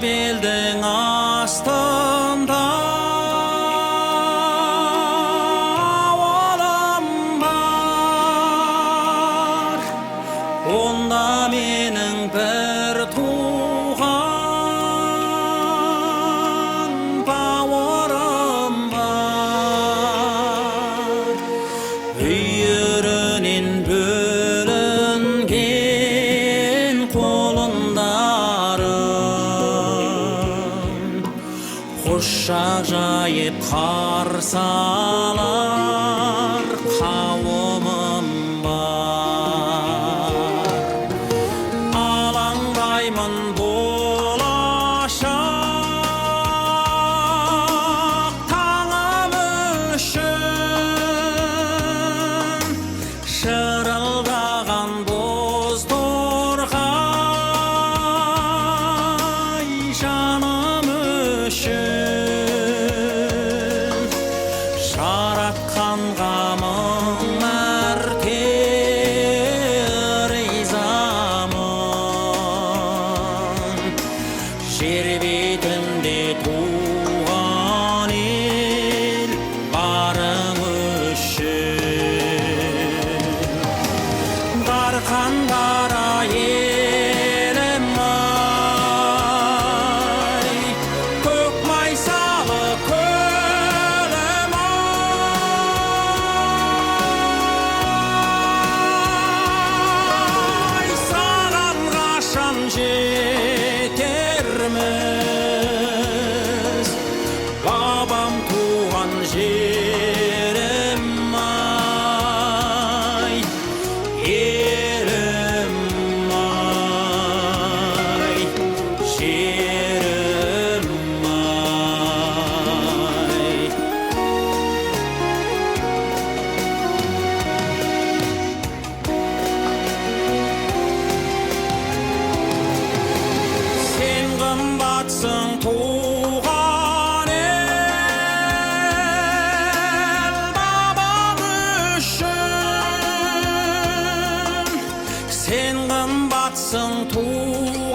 белдің астында ауылым бар, онда менің бір туған бауырым бар. Үйірінен бөлінген қолындарым құшақ жайып қарсы алар қауымым бар. Алаңдаймын болашақ таңым үшін, шырылдаған боз торғай жаным үшін. Жаратқанға мың мәрте ризамын, жер бетінде туған ел барың үшін. Дарқан дара елім ай, көк майсалы көлім ай, саған қашан жетерміз, бабам туған жерім ай, елім ай, жерім ай. Сен қымбатсың туған ел бабам үшін, сен қымбатсың туған